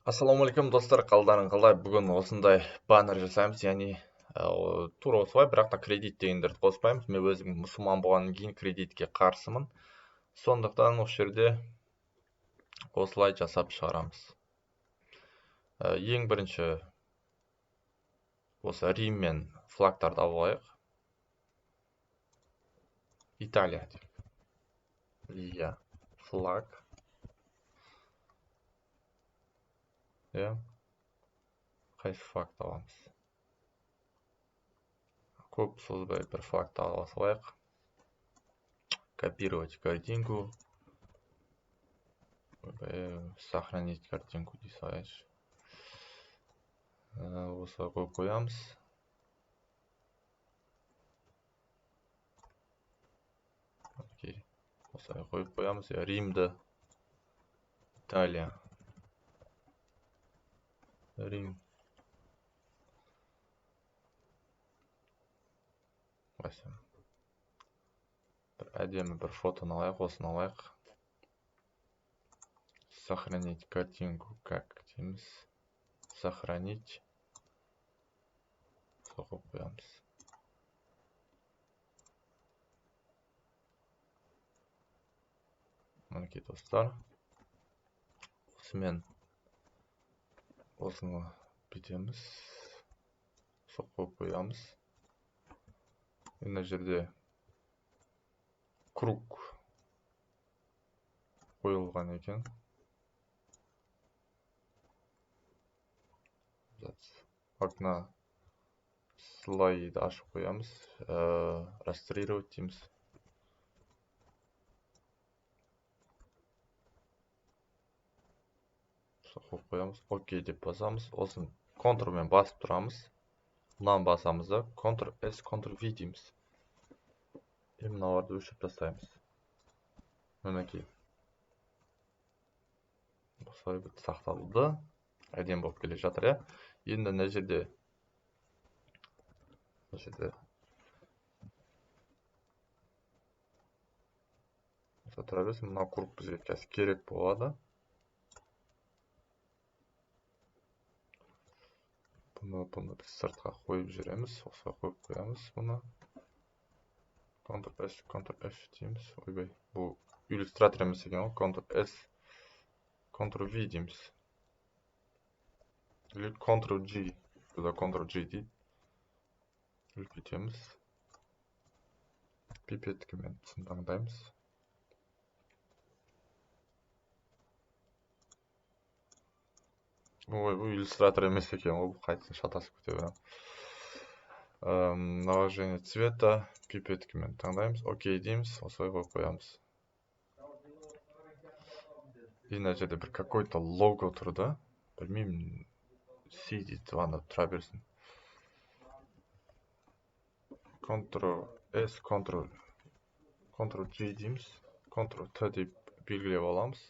Ассалаумағалейкум достар, қалдарың қалай? Бүгін осындай баннер жасаймыз, яғни тура осылай, бірақ та кредит дегендерді қоспаймыз. Мен өзім мұсылман болғаннан кейін кредитке қарсымын. Сондықтан осы жерде осылай жасап шығарамыз. Ең бірінші осы Рим мен флагтарды алып алайық. Италия дейік. Иә, флаг. Иә. Қайсы флагты аламыз? Көп созбай бір флагты ала салайық. Копировать картинку. Сохранить картинку дей салайыншы. Осылай қойып қоямыз. Осылай қойып қоямыз. Римді, Италия, Рим. Бір әдемі бір фотоны алайық, осыны алайық. Сохранить картинку, как дейміз. Сохранить. Соқып қоямыз. Мінекей достар. Осымен осыны бітеміз. Соқып қоямыз. Мына жерде круг қойылған екен. Окна слайды ашып қоямыз. Растрировать дейміз. Соқып қоямыз. Окей деп басамыз. Осын контрмен басып тұрамыз. Мұнан басамыз да Ctrl-S, Ctrl-V дейміз. Мыналарды өшіріп тастаймыз. Мінекей. Осылай бітіп сақталды. Әдемі болып келе жатыр, иә. Енді мына жерде тұра берсін. Мына круг бізге қазір керек болады. Бұны біз сыртқа қойып жүреміз. Осылай қойып қоямыз бұны. Ctrl-S, Ctrl-F дейміз. Ойбай, бұл иллюстратор емес екен ғой. Ctrl-S, Ctrl-V дейміз. Или Ctrl-G. Бұда Ctrl-G дейді. Үлкейтеміз. Пипеткімен таңдаймыз. Ой, бұл иллюстратор емес екен ғой. Бұл қайтсын шатасып кете берем. Наложение цвета. Пипеткімен таңдаймыз. Окей дейміз. Осылай қойып қоямыз. И мына жерде бір какой-то лого тұрды. Білмеймін. C дейді, ғана тұра берсін. Ctrl-S, Ctrl-G дейміз. Ctrl-T деп белгілеп аламыз.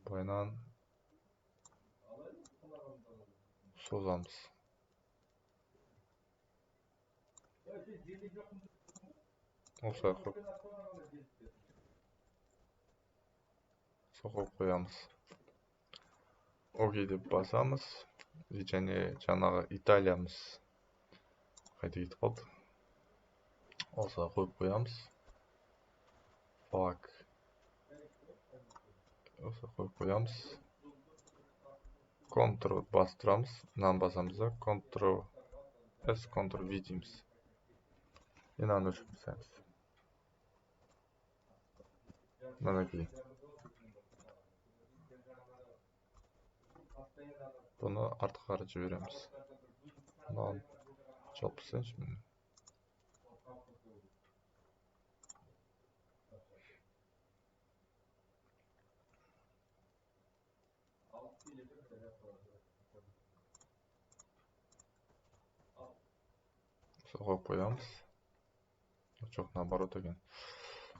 Байнан созамыз. Осылай соқып қоямыз. Окей деп басамыз. Және жаңағы Италиямыз қайда кетіп қалды. Осылай қойып қоямыз. Флаг. Осылай қойып қоямыз. Ctrl басып тұрамыз. Мынаны басамыз да Ctrl-S, Ctrl-V дейміз. Мынаны өшіріп тастаймыз. Мінекей. Бұны артқа қарай жібереміз. Мынаны жауып тастайыншы мені. Қойып қоямыз. Жоқ, наоборот екен.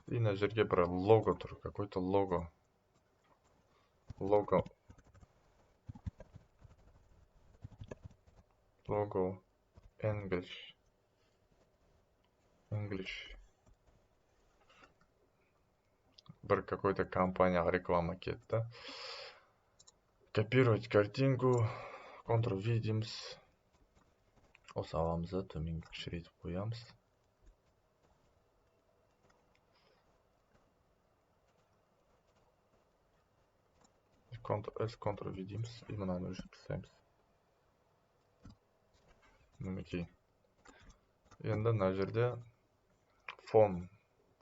И мына жерге бір лого тұр. Какой-то лого. Лого English. бір какой-то компанияға реклама кетті. Копировать картинку, Ctrl-V дейміз. Осы аламыз да төменге кішірейтіп қоямыз. Ctrl-S, Ctrl-V дейміз. И мынаны өшіріп тастаймыз. Мінекей. Енді мына жерде фон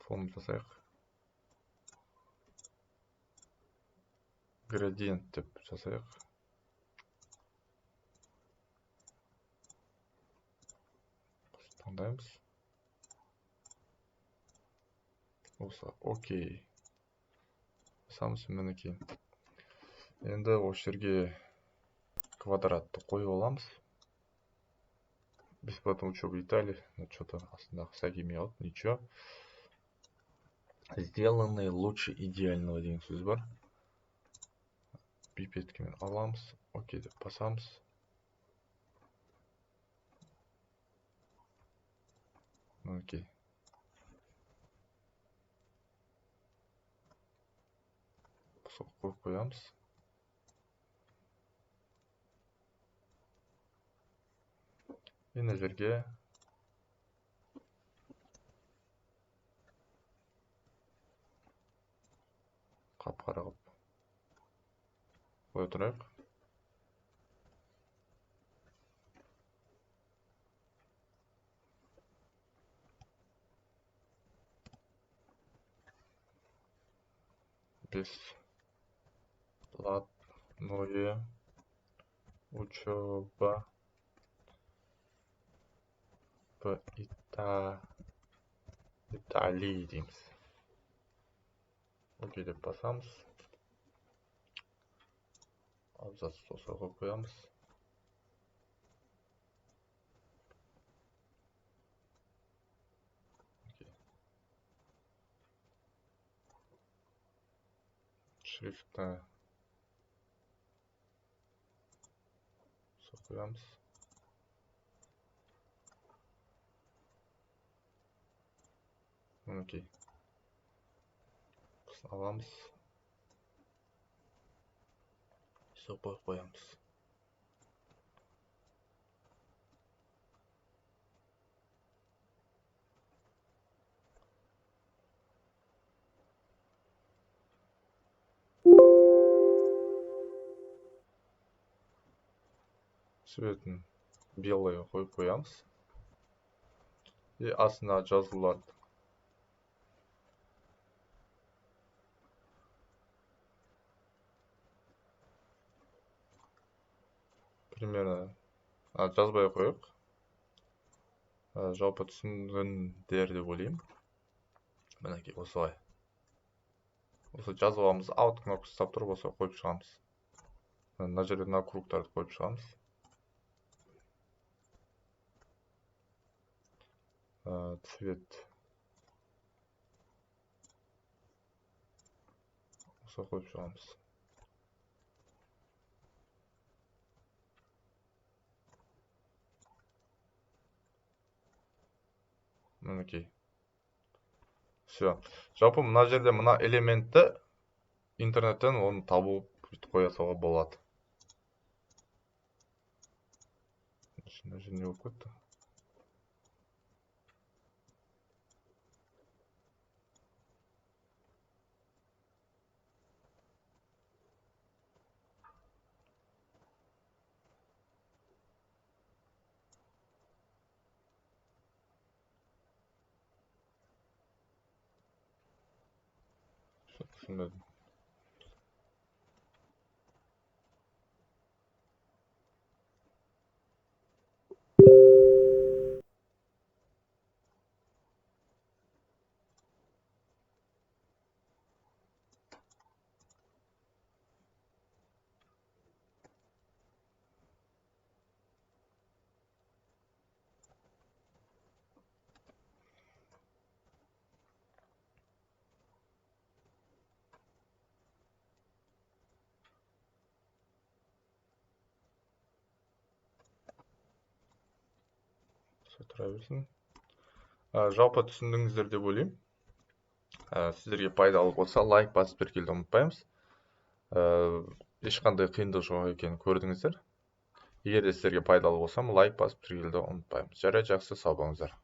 жасайық. Градиент деп жасайық. Таңдаймыз. Осы окей. Басамыз, мінекей. Енді осы жерге квадратты қойып аламыз. Бесплатная учеба Италии. Ну, что-то астындағы сәкемей алды. Ничего. Сделанный лучше идеального деген сөз бар. Пипеткамен аламыз. Окей деп басамыз. Окей. Қойып қоямыз. Мына жерге қап-қара қылып қоя тұрайық. Бесплатная учеба в Италии дейміз. Окей деп басамыз. Абзац осылай қойып қоямыз. Шрифтті қоямыз. Окей. Аламыз. Все қойып қоямыз. Цветін белый қойып қоямыз. И астына жазуларды примерно жазбай қойық. Жалпы түсінгендер деп ойлаймын. Мінекей осылай. Осы жазуымыз out кнопкасы тап тұрып осылай қойып шығамыз. Мына жерде мына кругтарды қойып шығамыз. Цвет осылай қойып шығамыз. Мінекей. Все. Жалпы мына жерде мына элементті интернеттен оны табу қоя салуға болады. Мына жерде не болып кетті? Түсінбедім. Тұра берсін. Жалпы түсіндіңіздер деп ойлаймын. Сіздерге пайдалы болса лайк басып тіркелуді ұмытпаймыз. Ешқандай қиындық жоқ екенін көрдіңіздер. Егер де сіздерге пайдалы болсам лайк басып тіркелуді ұмытпаймыз. Жарайды, жақсы, сау болыңыздар.